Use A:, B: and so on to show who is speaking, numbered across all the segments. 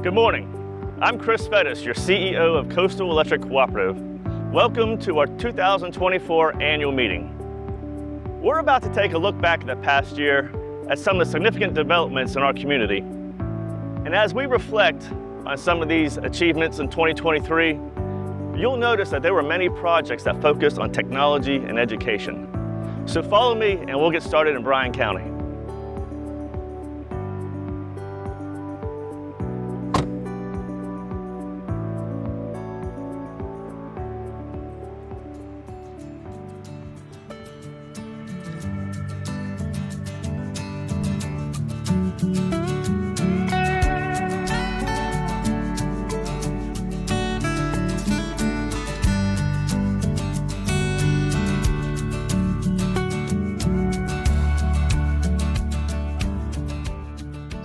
A: Good morning. I'm Chris Fettes, your CEO of Coastal Electric Cooperative. Welcome to our 2024 annual meeting. We're about to take a look back at the past year at some of the significant developments in our community. And as we reflect on some of these achievements in 2023, you'll notice that there were many projects that focused on technology and education. So follow me and we'll get started in Bryan County.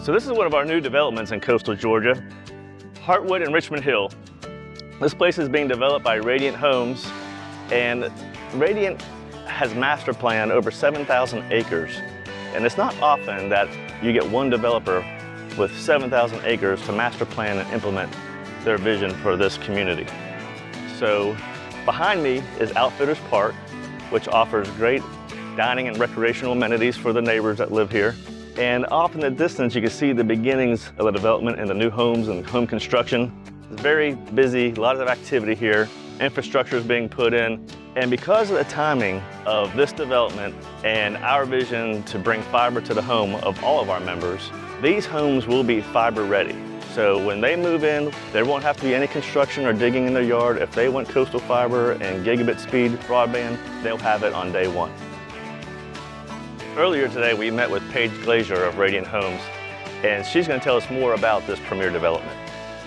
A: So this is one of our new developments in coastal Georgia, Heartwood and Richmond Hill. This place is being developed by Radiant Homes, and Radiant has master planned over 7,000 acres. And it's not often that you get one developer with 7,000 acres to master plan and implement their vision for this community. So behind me is Outfitters Park, which offers great dining and recreational amenities for the neighbors that live here. And off in the distance, you can see the beginnings of the development and the new homes and home construction. It's very busy, a lot of activity here. Infrastructure is being put in. And because of the timing of this development and our vision to bring fiber to the home of all of our members, these homes will be fiber ready. So when they move in, there won't have to be any construction or digging in their yard. If they want coastal fiber and gigabit speed broadband, they'll have it on day one. Earlier today, we met with Paige Glazier of Radiant Homes, and she's going to tell us more about this premier development.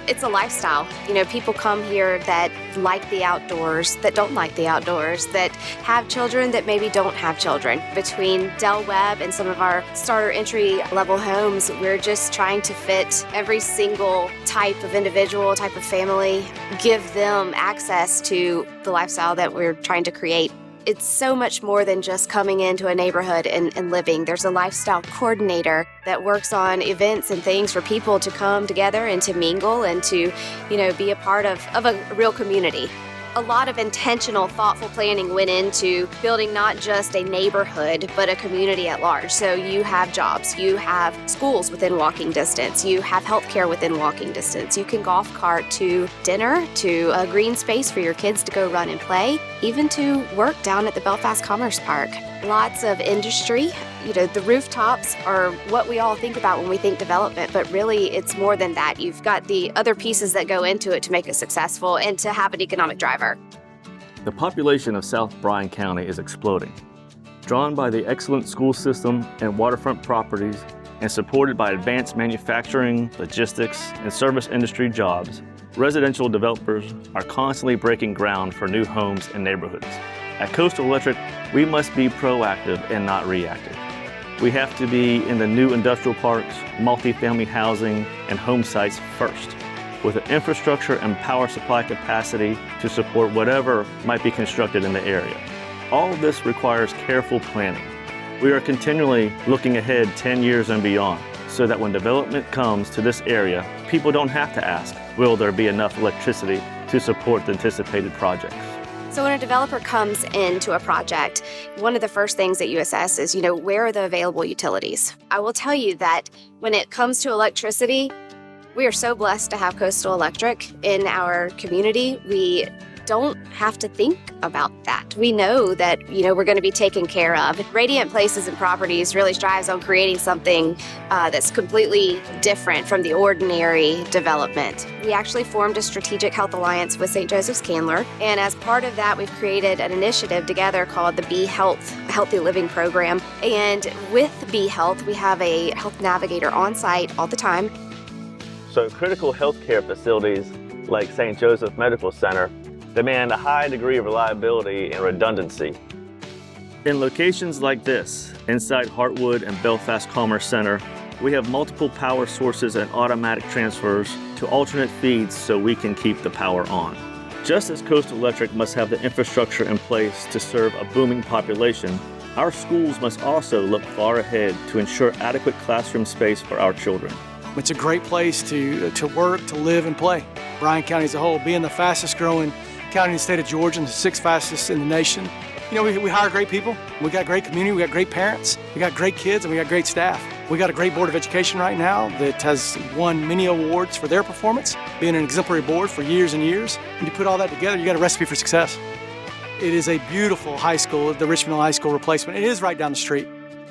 B: It's a lifestyle. You know, people come here that like the outdoors, that don't like the outdoors, that have children that maybe don't have children. Between Del Webb and some of our starter entry level homes, we're just trying to fit every single type of individual, type of family, give them access to the lifestyle that we're trying to create. It's so much more than just coming into a neighborhood and living. There's a lifestyle coordinator that works on events and things for people to come together and to mingle and to, be a part of a real community. A lot of intentional, thoughtful planning went into building not just a neighborhood, but a community at large. So you have jobs, you have schools within walking distance, you have healthcare within walking distance. You can golf cart to dinner, to a green space for your kids to go run and play, even to work down at the Belfast Commerce Park. Lots of industry. The rooftops are what we all think about when we think development, but really it's more than that. You've got the other pieces that go into it to make it successful and to have an economic driver.
A: The population of South Bryan County is exploding. Drawn by the excellent school system and waterfront properties and supported by advanced manufacturing, logistics, and service industry jobs, residential developers are constantly breaking ground for new homes and neighborhoods. At Coastal Electric, we must be proactive and not reactive. We have to be in the new industrial parks, multifamily housing, and home sites first, with an infrastructure and power supply capacity to support whatever might be constructed in the area. All of this requires careful planning. We are continually looking ahead 10 years and beyond, so that when development comes to this area, people don't have to ask, will there be enough electricity to support the anticipated projects?
B: So when a developer comes into a project, one of the first things that you assess is, where are the available utilities? I will tell you that when it comes to electricity, we are so blessed to have Coastal Electric in our community. We don't have to think about that. We know that, we're going to be taken care of. Radiant Places and Properties really strives on creating something that's completely different from the ordinary development. We actually formed a strategic health alliance with St. Joseph's Candler, and as part of that, we've created an initiative together called the Be Health Healthy Living Program. And with Be Health, we have a health navigator on site all the time.
A: So critical healthcare facilities like St. Joseph Medical Center demand a high degree of reliability and redundancy. In locations like this, inside Heartwood and Belfast Commerce Center, we have multiple power sources and automatic transfers to alternate feeds so we can keep the power on. Just as Coastal Electric must have the infrastructure in place to serve a booming population, our schools must also look far ahead to ensure adequate classroom space for our children.
C: It's a great place to work, to live, and play. Bryan County as a whole, being the fastest growing county in the state of Georgia and the 6th fastest in the nation. You know, we hire great people. We got great community. We got great parents. We got great kids, and we got great staff. We got a great board of education right now that has won many awards for their performance, being an exemplary board for years and years. And you put all that together, you got a recipe for success. It is a beautiful high school, the Richmond Hill High School replacement. It is right down the street.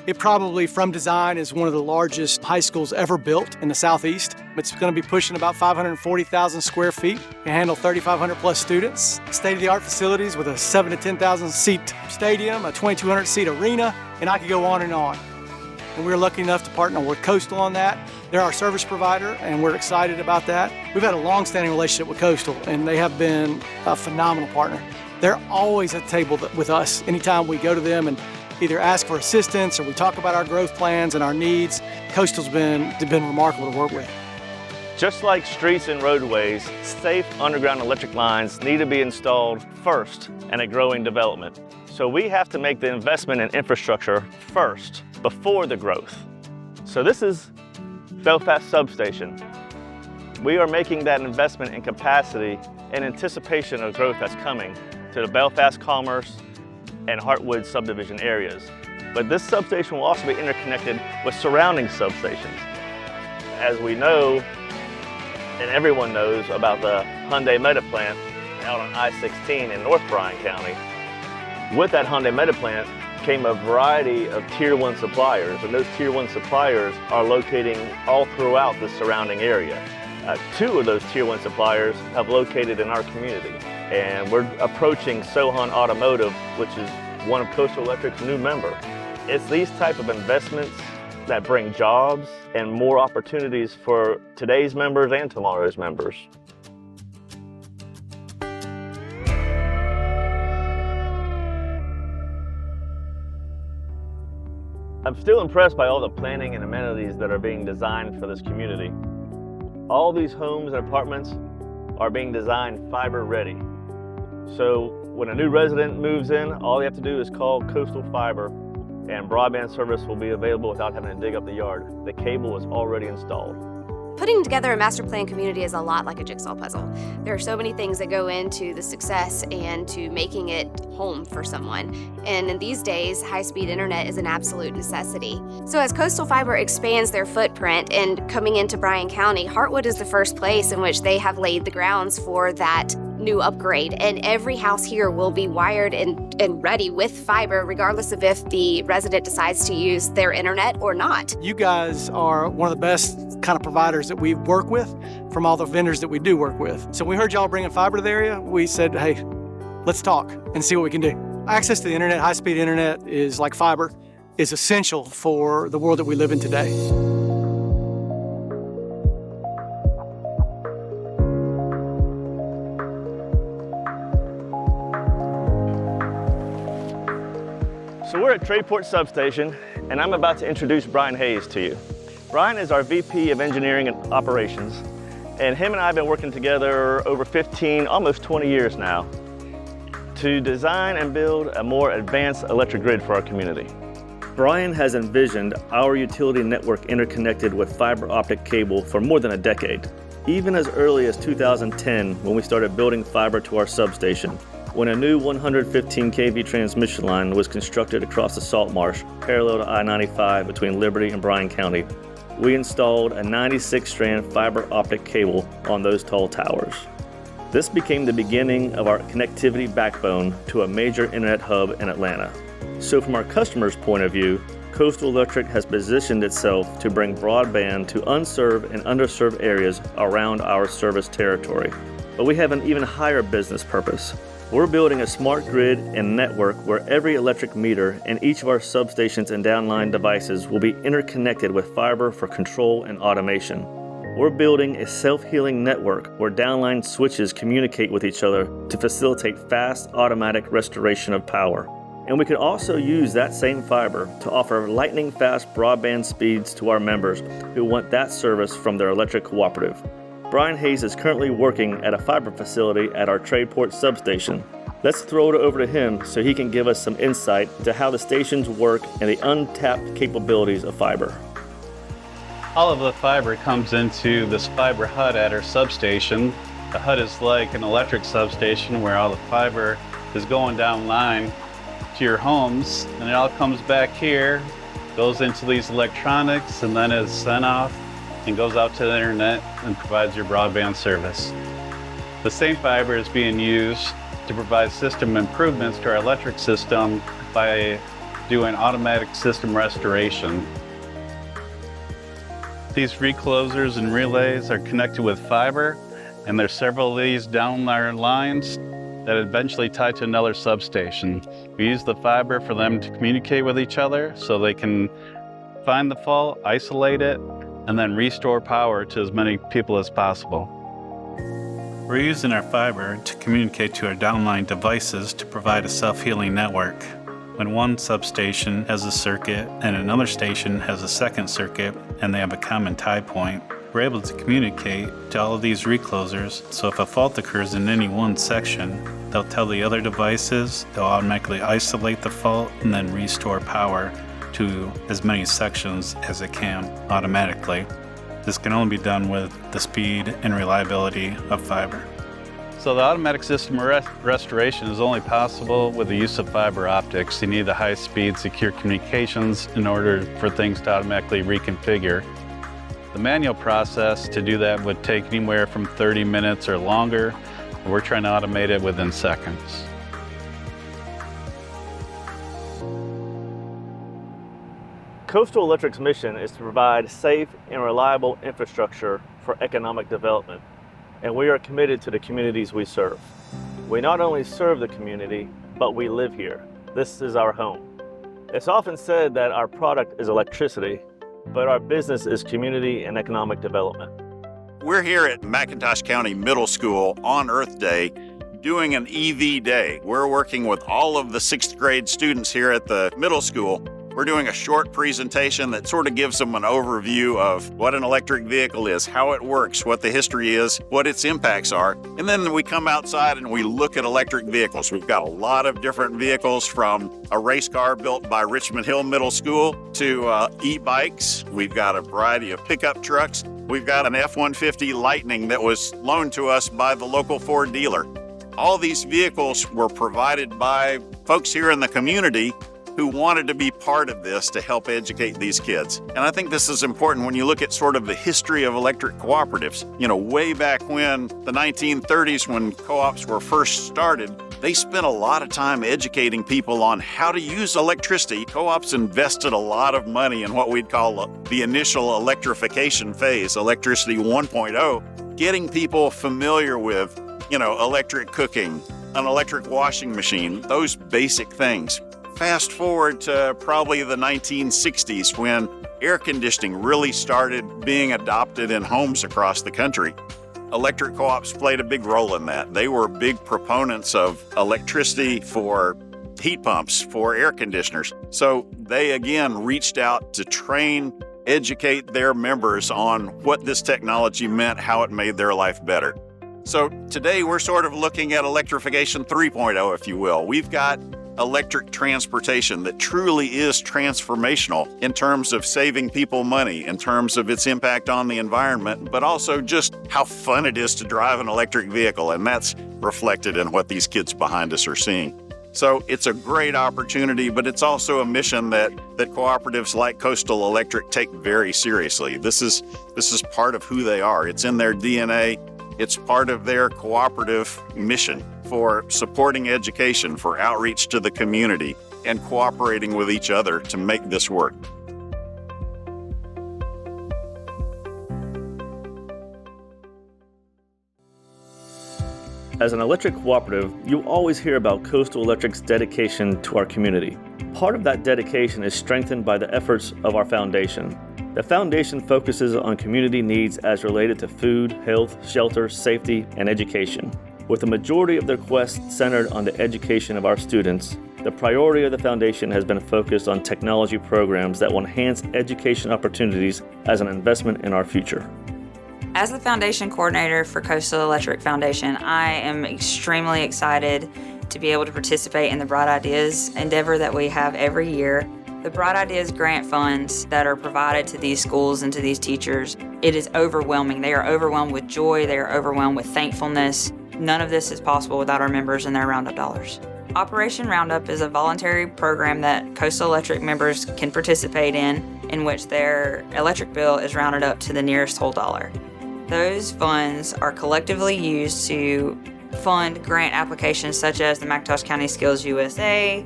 C: It probably, from design, is one of the largest high schools ever built in the Southeast. It's going to be pushing about 540,000 square feet. It can handle 3,500 plus students. State-of-the-art facilities with a 7,000 to 10,000 seat stadium, a 2,200 seat arena, and I could go on. And we're lucky enough to partner with Coastal on that. They're our service provider, and we're excited about that. We've had a long-standing relationship with Coastal, and they have been a phenomenal partner. They're always at the table with us anytime we go to them and either ask for assistance or we talk about our growth plans and our needs. Coastal's been remarkable to work with.
A: Just like streets and roadways, safe underground electric lines need to be installed first in a growing development. So we have to make the investment in infrastructure first, before the growth. So this is Belfast Substation. We are making that investment in capacity in anticipation of growth that's coming to the Belfast Commerce and Heartwood subdivision areas. But this substation will also be interconnected with surrounding substations. As we know, and everyone knows about the Hyundai Meta plant out on I-16 in North Bryan County. With that Hyundai Meta plant came a variety of Tier 1 suppliers, and those Tier 1 suppliers are locating all throughout the surrounding area. 2 of those Tier 1 suppliers have located in our community. And we're approaching Sohan Automotive, which is one of Coastal Electric's new members. It's these type of investments that bring jobs and more opportunities for today's members and tomorrow's members. I'm still impressed by all the planning and amenities that are being designed for this community. All these homes and apartments are being designed fiber ready. So when a new resident moves in, all they have to do is call Coastal Fiber and broadband service will be available without having to dig up the yard. The cable is already installed.
B: Putting together a master plan community is a lot like a jigsaw puzzle. There are so many things that go into the success and to making it home for someone. And in these days, high-speed internet is an absolute necessity. So as Coastal Fiber expands their footprint and coming into Bryan County, Heartwood is the first place in which they have laid the grounds for that new upgrade. And every house here will be wired and ready with fiber, regardless of if the resident decides to use their internet or not.
C: You guys are one of the best kind of providers that we work with from all the vendors that we do work with. So when we heard y'all bringing fiber to the area, we said, hey, let's talk and see what we can do. Access to the internet, high-speed internet is like fiber, is essential for the world that we live in today.
A: So we're at Tradeport Substation, and I'm about to introduce Brian Hayes to you. Brian is our VP of Engineering and Operations, and him and I have been working together over 15, almost 20 years now, to design and build a more advanced electric grid for our community. Brian has envisioned our utility network interconnected with fiber optic cable for more than a decade, even as early as 2010 when we started building fiber to our substation, when a new 115 kV transmission line was constructed across the salt marsh parallel to I-95 between Liberty and Bryan County. We installed a 96-strand fiber optic cable on those tall towers. This became the beginning of our connectivity backbone to a major internet hub in Atlanta. So from our customers' point of view, Coastal Electric has positioned itself to bring broadband to unserved and underserved areas around our service territory. But we have an even higher business purpose. We're building a smart grid and network where every electric meter in each of our substations and downline devices will be interconnected with fiber for control and automation. We're building a self-healing network where downline switches communicate with each other to facilitate fast automatic restoration of power. And we can also use that same fiber to offer lightning-fast broadband speeds to our members who want that service from their electric cooperative. Brian Hayes is currently working at a fiber facility at our Tradeport substation. Let's throw it over to him so he can give us some insight into how the stations work and the untapped capabilities of fiber.
D: All of the fiber comes into this fiber hut at our substation. The hut is like an electric substation where all the fiber is going down line to your homes, and it all comes back here, goes into these electronics, and then is sent off and goes out to the internet and provides your broadband service. The same fiber is being used to provide system improvements to our electric system by doing automatic system restoration. These reclosers and relays are connected with fiber, and there's several of these down our lines that eventually tie to another substation. We use the fiber for them to communicate with each other so they can find the fault, isolate it, and then restore power to as many people as possible. We're using our fiber to communicate to our downline devices to provide a self-healing network. When one substation has a circuit and another station has a second circuit and they have a common tie point, we're able to communicate to all of these reclosers, so if a fault occurs in any one section, they'll tell the other devices, they'll automatically isolate the fault and then restore power to as many sections as it can automatically. This can only be done with the speed and reliability of fiber. So the automatic system restoration is only possible with the use of fiber optics. You need the high-speed, secure communications in order for things to automatically reconfigure. The manual process to do that would take anywhere from 30 minutes or longer. We're trying to automate it within seconds.
A: Coastal Electric's mission is to provide safe and reliable infrastructure for economic development, and we are committed to the communities we serve. We not only serve the community, but we live here. This is our home. It's often said that our product is electricity, but our business is community and economic development.
E: We're here at McIntosh County Middle School on Earth Day doing an EV day. We're working with all of the 6th grade students here at the middle school. We're doing a short presentation that sort of gives them an overview of what an electric vehicle is, how it works, what the history is, what its impacts are. And then we come outside and we look at electric vehicles. We've got a lot of different vehicles, from a race car built by Richmond Hill Middle School to e-bikes. We've got a variety of pickup trucks. We've got an F-150 Lightning that was loaned to us by the local Ford dealer. All these vehicles were provided by folks here in the community who wanted to be part of this to help educate these kids. And I think this is important when you look at sort of the history of electric cooperatives. You know, way back when, the 1930s, when co-ops were first started, they spent a lot of time educating people on how to use electricity. Co-ops invested a lot of money in what we'd call the initial electrification phase, Electricity 1.0, getting people familiar with, you know, electric cooking, an electric washing machine, those basic things. Fast forward to probably the 1960s, when air conditioning really started being adopted in homes across the country. Electric co-ops played a big role in that. They were big proponents of electricity for heat pumps, for air conditioners. So they again reached out to train, educate their members on what this technology meant, how it made their life better. So today we're sort of looking at electrification 3.0, if you will. We've got electric transportation that truly is transformational in terms of saving people money, in terms of its impact on the environment, but also just how fun it is to drive an electric vehicle. And that's reflected in what these kids behind us are seeing. So it's a great opportunity, but it's also a mission that cooperatives like Coastal Electric take very seriously. This is part of who they are. It's in their DNA. It's part of their cooperative mission for supporting education, for outreach to the community, and cooperating with each other to make this work.
A: As an electric cooperative, you always hear about Coastal Electric's dedication to our community. Part of that dedication is strengthened by the efforts of our foundation. The foundation focuses on community needs as related to food, health, shelter, safety, and education. With the majority of their quest centered on the education of our students, the priority of the foundation has been focused on technology programs that will enhance education opportunities as an investment in our future.
F: As the foundation coordinator for Coastal Electric Foundation, I am extremely excited to be able to participate in the Bright Ideas endeavor that we have every year. The Bright Ideas grant funds that are provided to these schools and to these teachers, it is overwhelming. They are overwhelmed with joy. They are overwhelmed with thankfulness. None of this is possible without our members and their Roundup dollars. Operation Roundup is a voluntary program that Coastal Electric members can participate in which their electric bill is rounded up to the nearest whole dollar. Those funds are collectively used to fund grant applications such as the McIntosh County Skills USA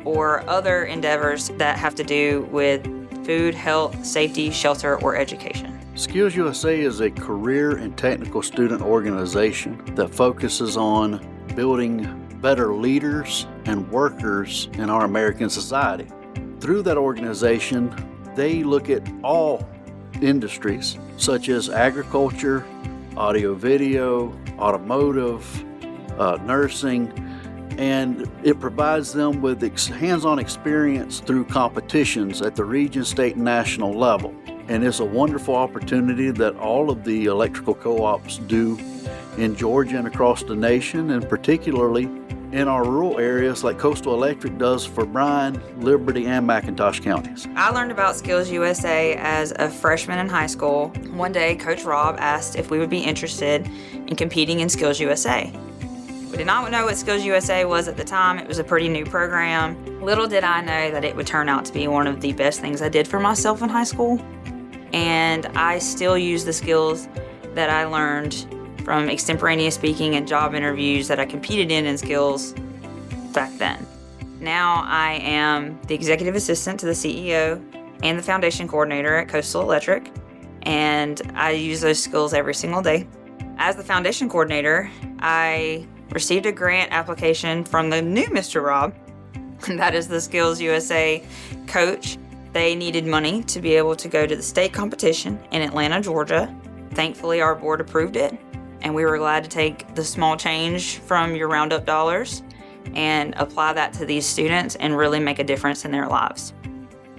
F: or other endeavors that have to do with food, health, safety, shelter, or education.
G: Skills USA is a career and technical student organization that focuses on building better leaders and workers in our American society. Through that organization, they look at all industries such as agriculture, audio-video, automotive, nursing, and it provides them with hands-on experience through competitions at the region, state, and national level. And it's a wonderful opportunity that all of the electrical co-ops do in Georgia and across the nation, and particularly in our rural areas like Coastal Electric does for Bryan, Liberty, and McIntosh counties.
F: I learned about Skills USA as a freshman in high school. One day, Coach Rob asked if we would be interested in competing in Skills USA. We did not know what Skills USA was at the time. It was a pretty new program. Little did I know that it would turn out to be one of the best things I did for myself in high school. And I still use the skills that I learned from extemporaneous speaking and job interviews that I competed in Skills back then. Now I am the executive assistant to the CEO and the foundation coordinator at Coastal Electric, and I use those skills every single day. As the foundation coordinator, I received a grant application from the new Mr. Rob, and that is the Skills USA coach. They needed money to be able to go to the state competition in Atlanta, Georgia. Thankfully, our board approved it, and we were glad to take the small change from your Roundup dollars and apply that to these students and really make a difference in their lives.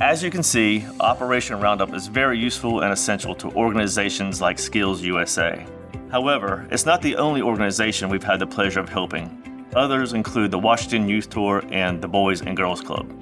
A: As you can see, Operation Roundup is very useful and essential to organizations like Skills USA. However, it's not the only organization we've had the pleasure of helping. Others include the Washington Youth Tour and the Boys and Girls Club.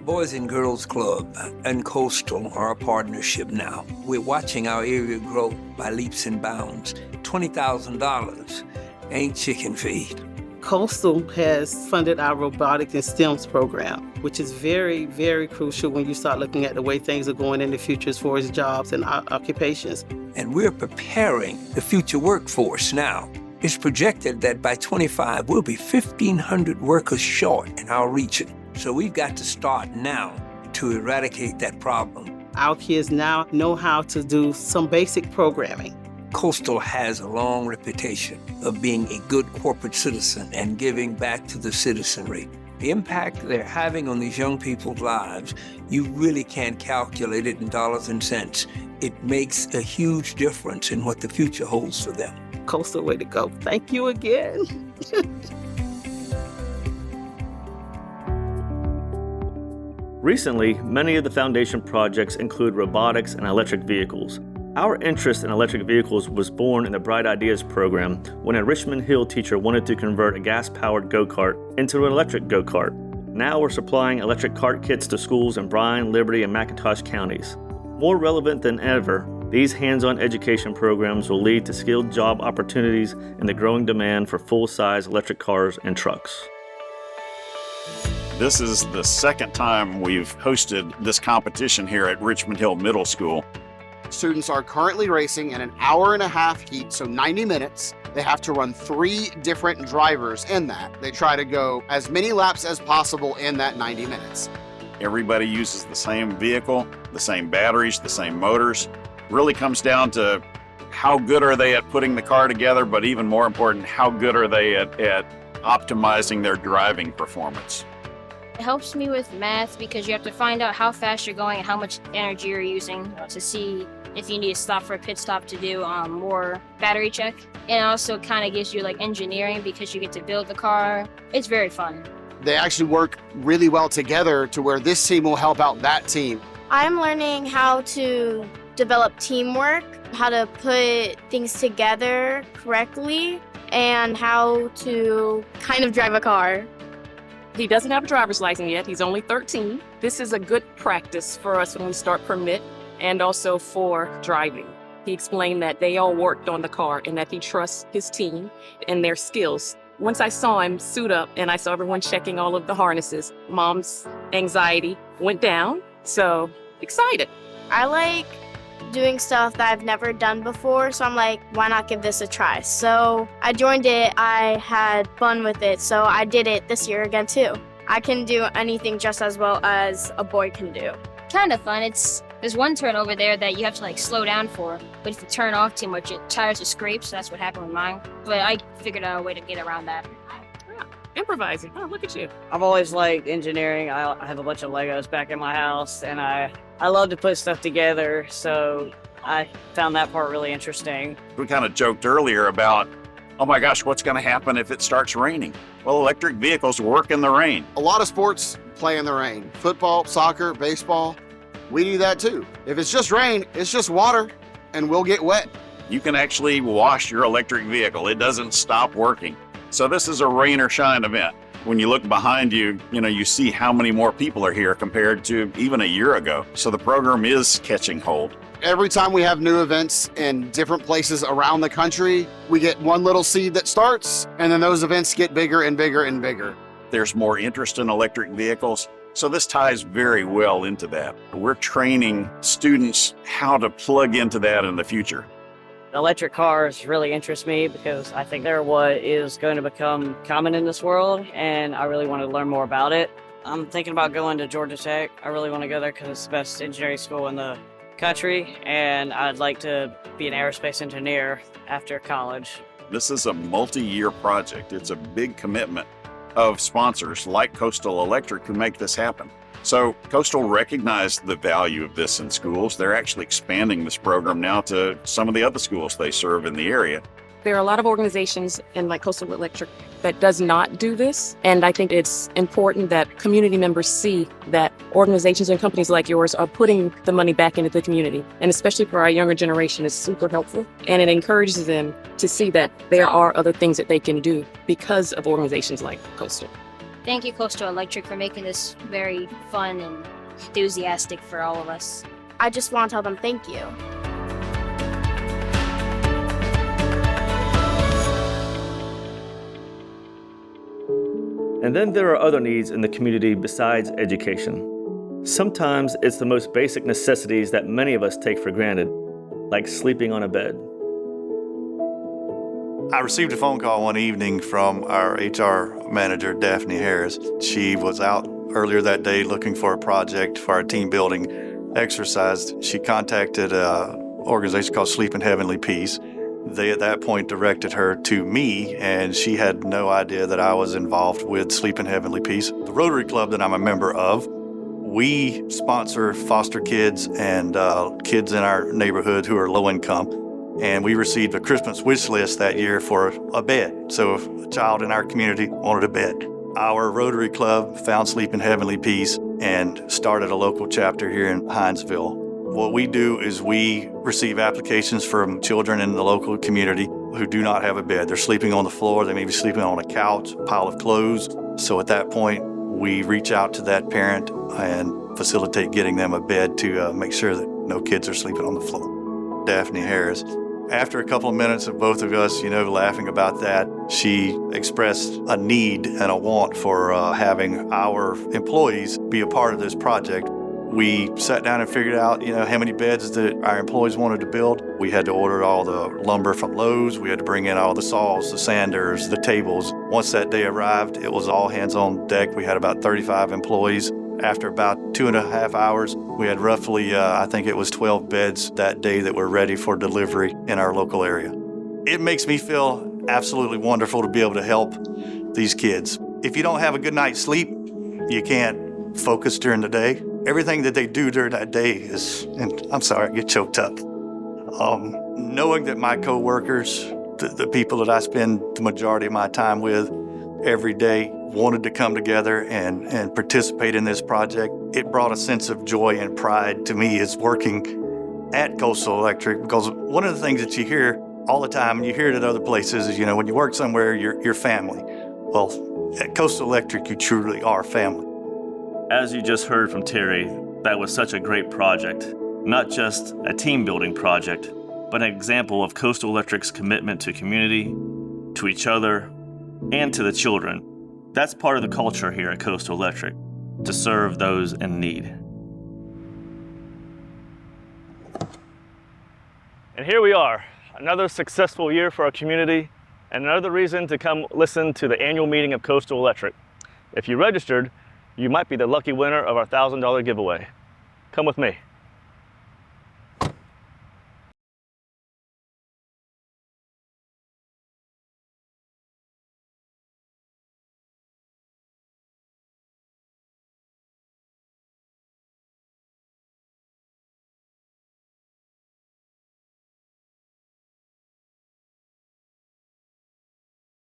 H: Boys and Girls Club and Coastal are a partnership now. We're watching our area grow by leaps and bounds. $20,000 ain't chicken feed.
I: Coastal has funded our robotics and STEMs program, which is very, very crucial when you start looking at the way things are going in the future as far as jobs and occupations.
H: And we're preparing the future workforce now. It's projected that by 25, we'll be 1,500 workers short in our region. So we've got to start now to eradicate that problem.
I: Our kids now know how to do some basic programming.
H: Coastal has a long reputation of being a good corporate citizen and giving back to the citizenry. The impact they're having on these young people's lives, you really can't calculate it in dollars and cents. It makes a huge difference in what the future holds for them.
I: Coastal, way to go. Thank you again.
A: Recently, many of the foundation projects include robotics and electric vehicles. Our interest in electric vehicles was born in the Bright Ideas program when a Richmond Hill teacher wanted to convert a gas-powered go-kart into an electric go-kart. Now we're supplying electric kart kits to schools in Bryan, Liberty, and McIntosh counties. More relevant than ever, these hands-on education programs will lead to skilled job opportunities and the growing demand for full-size electric cars and trucks.
E: This is the second time we've hosted this competition here at Richmond Hill Middle School.
J: Students are currently racing in an hour-and-a-half heat, so 90 minutes. They have to run 3 different drivers in that. They try to go as many laps as possible in that 90 minutes.
E: Everybody uses the same vehicle, the same batteries, the same motors. Really comes down to how good are they at putting the car together, but even more important, how good are they at optimizing their driving performance.
K: It helps me with math because you have to find out how fast you're going and how much energy you're using to see if you need to stop for a pit stop to do more battery check. And it also kind of gives you like engineering because you get to build the car. It's very fun.
J: They actually work really well together to where this team will help out that team.
L: I'm learning how to develop teamwork, how to put things together correctly, and how to kind of drive a car.
M: He doesn't have a driver's license yet. He's only 13. This is a good practice for us when we start permit and also for driving. He explained that they all worked on the car and that he trusts his team and their skills. Once I saw him suit up and I saw everyone checking all of the harnesses, Mom's anxiety went down. So excited.
L: I like doing stuff that I've never done before, so I'm like, why not give this a try? So I joined it, I had fun with it, so I did it this year again too. I can do anything just as well as a boy can do.
K: Kind of fun. There's one turn over there that you have to like slow down for, but if you turn off too much, it tires will scrape, so that's what happened with mine. But I figured out a way to get around that.
M: Improvising. Oh, look at you.
N: I've always liked engineering. I have a bunch of Legos back in my house, and I love to put stuff together, so I found that part really interesting.
E: We kind of joked earlier about, oh my gosh, what's going to happen if it starts raining? Well, electric vehicles work in the rain.
J: A lot of sports play in the rain. Football, soccer, baseball, we do that too. If it's just rain, it's just water, and we'll get wet.
E: You can actually wash your electric vehicle. It doesn't stop working. So this is a rain or shine event. When you look behind you, you see how many more people are here compared to even a year ago. So the program is catching hold.
J: Every time we have new events in different places around the country, we get one little seed that starts, and then those events get bigger and bigger and bigger.
E: There's more interest in electric vehicles. So this ties very well into that. We're training students how to plug into that in the future.
N: Electric cars really interest me because I think they're what is going to become common in this world, and I really want to learn more about it. I'm thinking about going to Georgia Tech. I really want to go there because it's the best engineering school in the country, and I'd like to be an aerospace engineer after college.
E: This is a multi-year project. It's a big commitment of sponsors like Coastal Electric who make this happen. So Coastal recognized the value of this in schools. They're actually expanding this program now to some of the other schools they serve in the area.
M: There are a lot of organizations in like Coastal Electric that does not do this. And I think it's important that community members see that organizations and companies like yours are putting the money back into the community. And especially for our younger generation, it's super helpful. And it encourages them to see that there are other things that they can do because of organizations like Coastal.
K: Thank you, Coastal Electric, for making this very fun and enthusiastic for all of us.
L: I just want to tell them thank you.
A: And then there are other needs in the community besides education. Sometimes it's the most basic necessities that many of us take for granted, like sleeping on a bed.
O: I received a phone call one evening from our HR manager, Daphne Harris. She was out earlier that day looking for a project for our team building exercise. She contacted an organization called Sleep in Heavenly Peace. They at that point directed her to me, and she had no idea that I was involved with Sleep in Heavenly Peace. The Rotary Club that I'm a member of, we sponsor foster kids and kids in our neighborhood who are low income. And we received a Christmas wish list that year for a bed. So if a child in our community wanted a bed, our Rotary Club found Sleep in Heavenly Peace and started a local chapter here in Hinesville. What we do is we receive applications from children in the local community who do not have a bed. They're sleeping on the floor, they may be sleeping on a couch, a pile of clothes. So at that point, we reach out to that parent and facilitate getting them a bed to make sure that no kids are sleeping on the floor. Daphne Harris. After a couple of minutes of both of us, laughing about that, she expressed a need and a want for having our employees be a part of this project. We sat down and figured out, how many beds that our employees wanted to build. We had to order all the lumber from Lowe's. We had to bring in all the saws, the sanders, the tables. Once that day arrived, it was all hands on deck. We had about 35 employees. After about 2.5 hours, we had roughly, I think it was 12 beds that day that were ready for delivery in our local area. It makes me feel absolutely wonderful to be able to help these kids. If you don't have a good night's sleep, you can't focus during the day. Everything that they do during that day is, and I'm sorry, I get choked up. Knowing that my coworkers, the people that I spend the majority of my time with every day, wanted to come together and participate in this project, it brought a sense of joy and pride to me as working at Coastal Electric, because one of the things that you hear all the time, and you hear it at other places, is, when you work somewhere, you're family. Well, at Coastal Electric, you truly are family.
A: As you just heard from Terry, that was such a great project. Not just a team building project, but an example of Coastal Electric's commitment to community, to each other, and to the children. That's part of the culture here at Coastal Electric, to serve those in need. And here we are, another successful year for our community, and another reason to come listen to the annual meeting of Coastal Electric. If you registered, you might be the lucky winner of our $1,000 giveaway. Come with me.